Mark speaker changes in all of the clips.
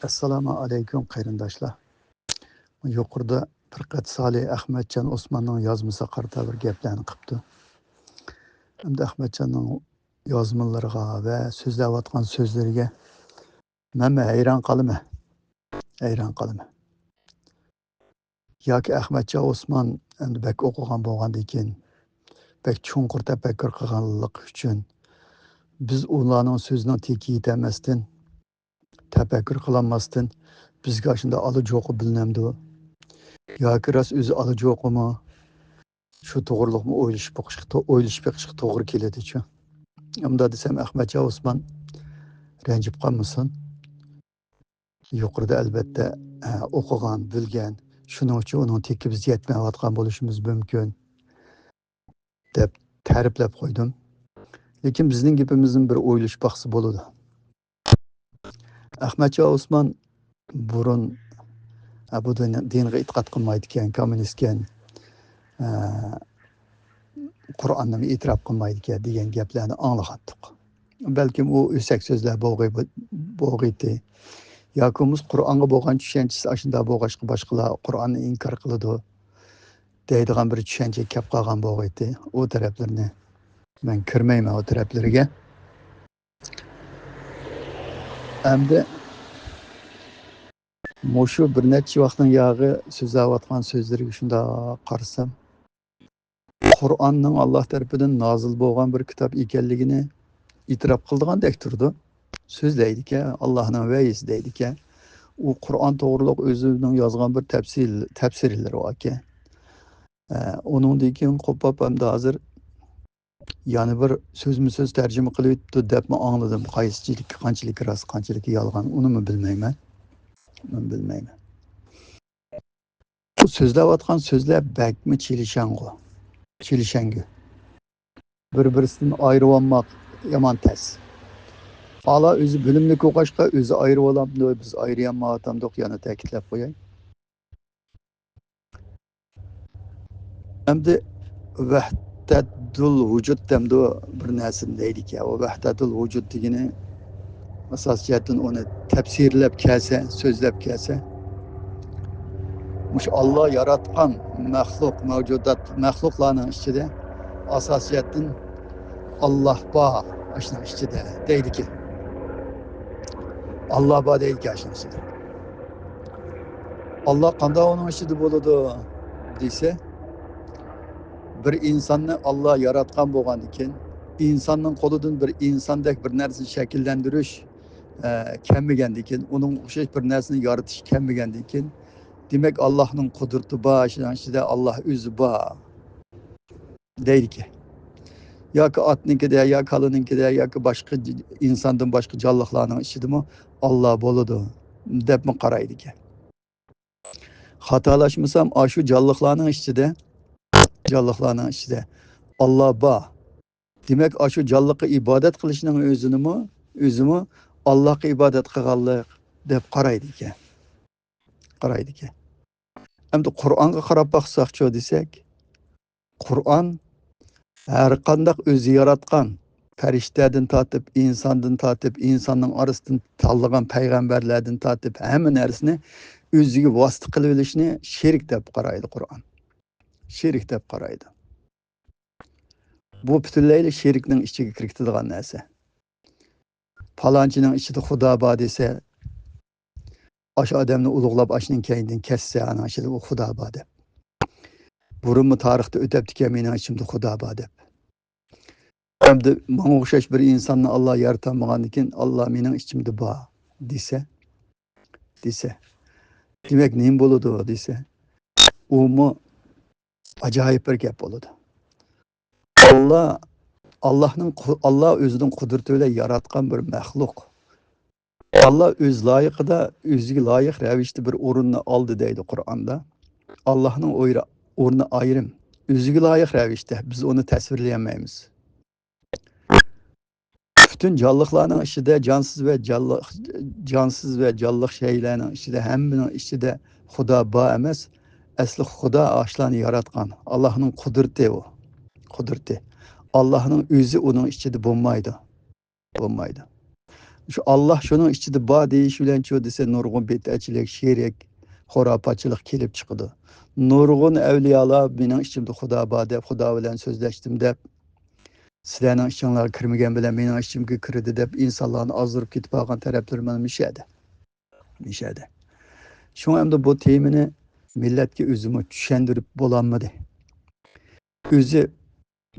Speaker 1: Assalomu alaykum qarindoshlar. Yuqorida Firqat Solih Ahmadjon Osmonning yozmasi qarata bir gaplarni qilibdi. Endi Ahmadjonning yozmalariga va so'zlayotgan so'zlariga men hayron qolaman. Hayron qolaman. Yoki Ahmadjon Osmon endi bak o'qigan bo'lgandan keyin bak chunqur tafakkur qilganlik uchun biz ularning so'zining tekiga yetmasdan tafakkur qilolmasdan bizga shunda olajo'qi bilinamdi. Yoki rost o'zi olajo'qimi shu to'g'riliqmi o'ylashib beqishga to'g'ri keladi-chu. Unda desam Ahmadjon Osmon ranjib qolmasin. Yuqorida albatta o'qigan, bilgan, shuning uchun uning teki biz yetmayotgan bo'lishimiz mumkin deb ta'riflab qo'ydim. Lekin bizning gapimizning bir o'ylash baxsi bo'ladi. Ahmadjon Osmon burun bu dinga e'tiqod qilmaydi ekan, kommunist ekan, Qur'onni e'tirof qilmaydi ekan degan gaplarni anglagandik. Balkim u o'sak so'zlar bo'g'iydi. yoki biz Qur'onga bo'lgan tushunchasi ashunda bo'lg'achqa boshqalar Qur'onni inkor qiladi deydigan bir tushuncha kelib qolgan bo'g'iydi. U taraflarni men kirmayman o taraflarga. Endi Mo'shu bir necha vaqtning yog'i so'zlayotgan so'zlariga shunda qarasam, Qur'onning Alloh tarafidan nozil bo'lgan bir kitob ekanligini e'tirof qildigandek turdi. So'zlaydi-ki, Allohning vahiysi deydi-ki, u Qur'on to'g'riliq o'zining yozgan bir tafsirlari bor ekan. Uningdan keyin qo'pab hamda hozir yana bir so'zma-so'z tarjima qilyapti debmi angladim. Qaysichilik, qanchalik rost, qanchalik yolg'on, uni bilmayman. Men bilmayman. Bu so'zlayotgan so'zlar bakmi chelishangu. Chelishangu. Bir-birisidan ayirib olmak yomon tez. Allah o'zi bilimli o'qishqa o'zi ayirib olamdi, biz ayirolmayotgandik, yana ta'kidlab qo'yay. Endi vahdatul vujud demdi bir narsani deydi-ki, o vahdatul vujud degani asosiyatdan uni tafsirlab kelsa, so'zlab kelsa, mush Alloh yaratgan maxluq mavjudot, maxluqlarning ichida asosiyatdan Alloh bor, ashning ichida deydi-ki. Allah bor deydi ashning ichida. Allah qanday onun ichida bo'ladi desa, bir insonni Alloh yaratgan bo'lgandan keyin insonning qo'lidan bir insondek bir narsani shakllantirish kelmagandan keyin, uning o'xshash bir narsani yaratish kelmagandan keyin, demak Allohning qudrati bor, shundan ichida Alloh o'zi bor deydi-ki. Yoki otninkida, yoki kalininkida, yoki boshqa insondan boshqa jonliqlarning ichidami Alloh bo'ladi debmi qaraydi-ki. Xatolashmasam, shu jonliqlarning ichida Alloh bor. Demak, shu jonliqqa ibodat qilishning o'zimi Allohga ibodat qilganlik deb qaraydi-ki. Endi Qur'onga qarab baqsaqchi desak, Qur'on har qanday o'zi yaratgan farishtadan tortib, insondan tortib, insonning orasidan tanlagan payg'ambarlardan tortib, hamma narsani o'ziga vosita qilib olishni sherik deb qaraydi Qur'on. Sherik deb qaraydi. Bu butunlayla sherikning ichiga kiritadigan narsa. Falonchining ichida Xudo bor desa, o'sha odamni ulug'lab ashning keyindan kessa, ana ichida u Xudo bor deb. Burunmi tarixda o'tabdi-ki, mening ichimda Xudo bor deb. Endi menga o'xshash bir insonni Alloh yaratmagandan keyin Alloh mening ichimda bor desa, demak nima bo'ladi desa, u ajoyib bir gap bo'ladi. Allah o'zining qudrati bilan yaratgan bir maxluq. Allah o'z loyiqida, o'ziga loyiq ravishda bir o'rinni oldi deydi Qur'onda. Allohning o'rni ayrim, o'ziga loyiq ravishda biz uni tasvirlayolmaymiz. Bütün jonliqlarning ichida jonsiz va jonliq shaylarning ichida hammaning ichida Xudo bor emas, asli Xudo ashlarni yaratgan. Allohning qudrati u. Qudrati. Allohning o'zi uning ichida bo'lmaydi. Şu Allah şunun içinde ba deyiş bilen ço dese nurgun bid'atçilik, şirk, hurafatçılık kelip çıkıdı. Nurgun evliyalar benim içimde Xudo ba deb, Xudo bilen sözleştim deb, sizlerning içinglar kirmagan bilen mening içimga kirdi deb insonlarni ozdirib ketib qolgan taraflar mana mishadi. Mishadi. Şoň hem bu temini milletke özümü düşendirip bolanmadı. Özü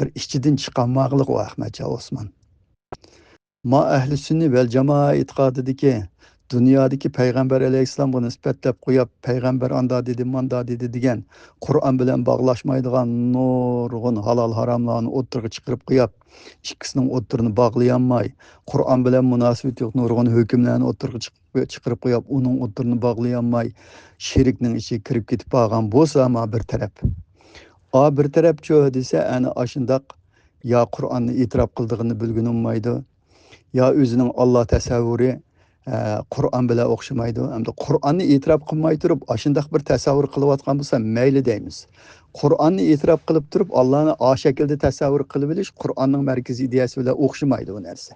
Speaker 1: bir işçiden çıkanmaqlıq o Ahmetcan Osman. Ma ehli sünni vel cemaat itiqadidiki dünyadaki Peygamber aleyhisselam bunu ispatlab qo'yib, Peygamber anda dedi, manda dedi degan Qur'on bilan bağlaşmaydigan nurgun halal haramlarni o'ttirga chiqarib qo'yib, ikkisining o'ttirini bog'layolmay, Qur'on bilan munosabati yo'q nurgun hukmlarni o'ttirga chiqarib qo'yib, uning o'ttirini bog'layolmay, shirkning ichiga kirib ketib qolgan bo'lsa, ama bir taraf. Bir taraf cho desa, ana ashundaq ya Qur'onni e'tirof qildig'ini bilgin olmaydi, ya o'zining Alloh tasavvuri Qur'on bilan o'xshamaydi. Hamda Qur'onni e'tirof qilmay turib, ashundaq bir tasavvur qilayotgan bo'lsa, mayli deymiz. Qur'onni e'tirof qilib turib, Allohni o shaklda tasavvur qilib bilish Qur'onning markaziy ideyasi bilan o'xshamaydi bu narsa.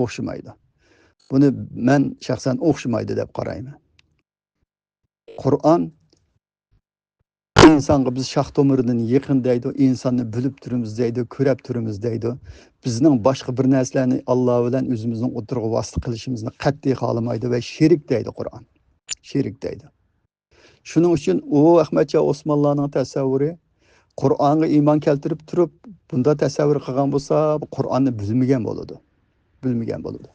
Speaker 1: O'xshamaydi. Buni men shaxsan o'xshamaydi deb qarayman. Qur'on insonga biz shoh tomiridan yaqin deydi, insonni bilib turimiz deydi, ko'rib turimiz deydi. Bizning boshqa bir narsalarni Alloh bilan o'zimizning o'tirg'i vasita qilishimizni qat'iy xohlamaydi va shirik deydi Qur'on. Shirik deydi. Shuning uchun u Ahmadjon Osmonlarning tasavvuri Qur'onga iymon keltirib turib, bunda tasavvur qilgan bo'lsa, Qur'onni bilmagan bo'ladi. Bilmagan bo'ladi.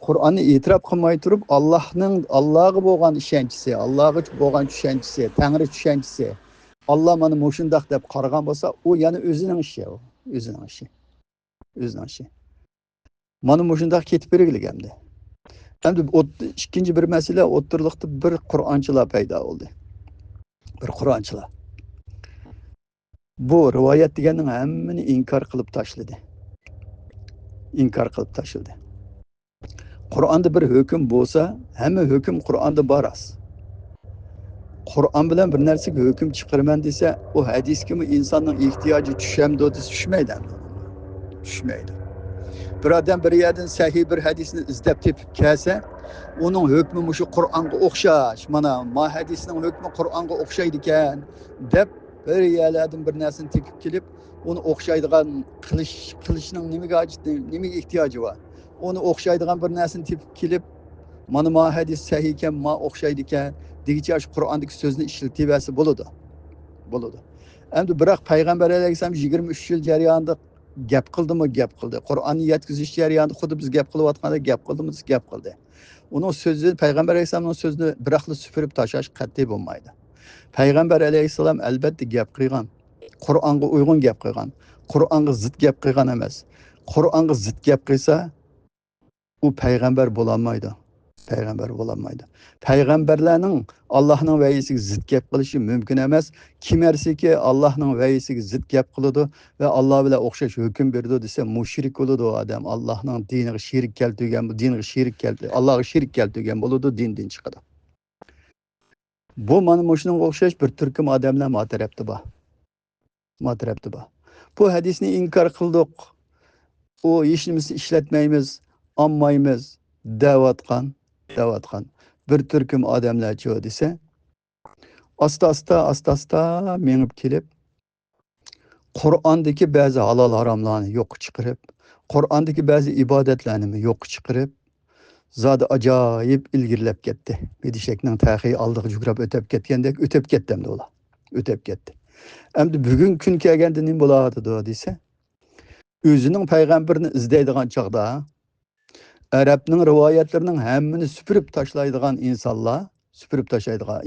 Speaker 1: Qur'onni e'tirof qilmay turib, Allohga bo'lgan ishonchisi, Allohga bo'lgan tushunchisi, Tangri tushunchisi, Allah mana moşundaq deb qaragan bo'lsa, u yana o'zining ishi, o'zining ishi. O'zining ishi. Mana moşundaq ketib berilgandi. Endi ikkinchi bir masala o'ttirliqda bir Qur'onchilar paydo bo'ldi. Bir Qur'onchilar. Bu rivoyat deganning hammani inkor qilib tashladi. Inkor qilib tashladi. Qur'onda bir hukm bo'lsa, hamma hukm Qur'onda boras. Qur'on bilan bir narsaga hukm chiqarman desa, o hadisga insonning ehtiyoji tushamdi desa tushmaydi. Tushmaydi. Bir odam bir yerdan sahih bir hadisni izlab tepib kelsa, uning hukmi shu Qur'onga o'xshash, mana ma hadisning hukmi Qur'onga o'xshaydi ekan deb bir yerlardan bir narsani tepib kelib, uni o'xshaydigan qilishning nimaga ehtiyoji bor? Uni o'xshaydigan bir narsani tepib kelib, mana ma hadis sahih ekan, ma o'xshaydi ekan degicha shu Qur'ondagi so'zni ishlatibasi bo'ladi. Bo'ladi. Endi biroq Payg'ambar alayhisalom 23 yil jarayonida gap qildimi, gap qildi. Qur'onni yetkazish jarayonida xuddi biz gap qilayotganda gap qildimi, gap qildi. Uning so'zi Payg'ambar alayhisalomning so'zini biroqli supurib tashlash qat'iy bo'lmaydi. Payg'ambar alayhisalom albatta gap qilgan. Qur'onga uyg'un gap qilgan. Qur'onga zid gap qilgan emas. Qur'onga zid gap qilsa, u payg'ambar bo'lolmaydi. Payg'ambar bo'lolmaydi. Payg'ambarlarning Allohning va'yisiga zid gap qilishi mumkin emas. Kimersiki Allohning va'yisiga zid gap qiladi va Alloh bilan o'xshash hukm berdi desa mushrik bo'ladi u odam. Allohning diniga shirik keltirgan, diniga shirik keltirdi. Allohga shirik keltirgan bo'ladi, dindan chiqadi. Bu mana shunga o'xshash bir turkum odamlar motarabda bor. Motarabda bor. Bu hadisni inkor qildik. O hech nimasi ishlatmaymiz, olmaymiz, davatgan bir turkum odamlar cho desa, asta mengib kelib, Qur'ondagi ba'zi halol haromlarni yo'q chiqarib, Qur'ondagi ba'zi ibodatlarni yo'q chiqarib, zodi ajoyib ilgirlab ketdi. Bedishakning tarixiy oldiga jugrab o'tib ketgandek o'tib ketdi endi ular. O'tib ketdi. Endi bugun kun kelganda nima bo'ladi desa, o'zining payg'ambarini izlaydigan chog'da Arabning rivoyatlarining hammani supurib tashlaydigan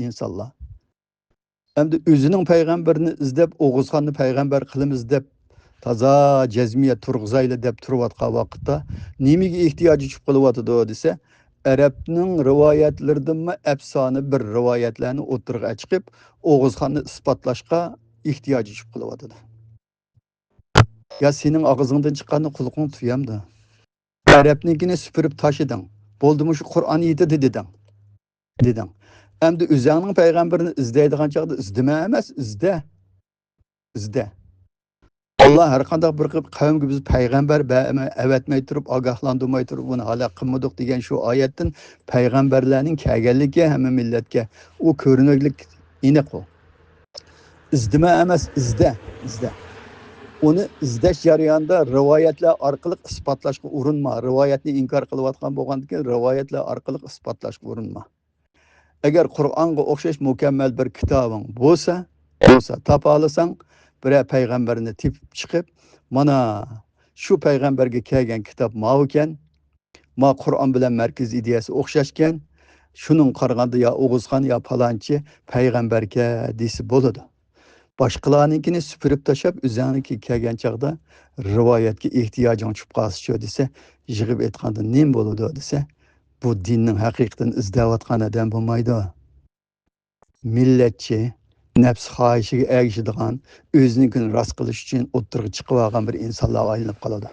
Speaker 1: insonlar, endi o'zining payg'ambarini izlab O'g'izxonni payg'ambar qilamiz deb toza jazmiyat turg'izayli deb turayotgan vaqtda nimaga ehtiyoji chiqib qolyotdi desa, Arabning rivoyatlaridan afsona bir rivoyatlarni o'tirg'a chiqib, O'g'izxonni isbotlashga ehtiyoji chiqib qolyotdi. Ya sening og'zingdan chiqqanni quloqing tuyamdi. Arabnikini süpürüp taşıdın. Boldumu şu Kur'an yetidi dedin. Endi o'zingning payg'ambarini izlaydigan chog'da izdima emas, izda. Allah har qanday bir qavmga biz payg'ambar avatmay turib, ogohlantirmay turib, buni hala qilmadik degan shu oyatdan payg'ambarlarning kelganligi hamma millatga u ko'rinarlik aniq u. İzdime emas, izde. Onu izleş jarayonida rivoyatlar orqali isbotlashga urinma. Rivoyatni inkor qilayotgan bo'lgandan rivoyatlar orqali isbotlashga urinma. Agar Qur'onga o'xshash mukammal bir kitobing bo'lsa, topa olasan, bir payg'ambarni tepib chiqib, mana shu payg'ambarga kelgan kitob ma ekan, ma Qur'on bilan markaz ideyasi o'xshashgan, shuning qaraganda yo O'g'izxon yo palonchi payg'ambarga desi bo'ladi. Başqalarninkini süpürüp taşıp üzeriniki kelgan chaqda rivoyatga ehtiyojing tushib qolsa desa, yig'ib aytganda nim bo'ladi desa, bu dinning haqiqatan izlayotgan odam bo'lmaydi. Millatchi, nafs xohishiga ergishadigan, o'zinikini rost qilish uchun o'ttirg'i chiqib olgan bir insonlar aylanib qoladi.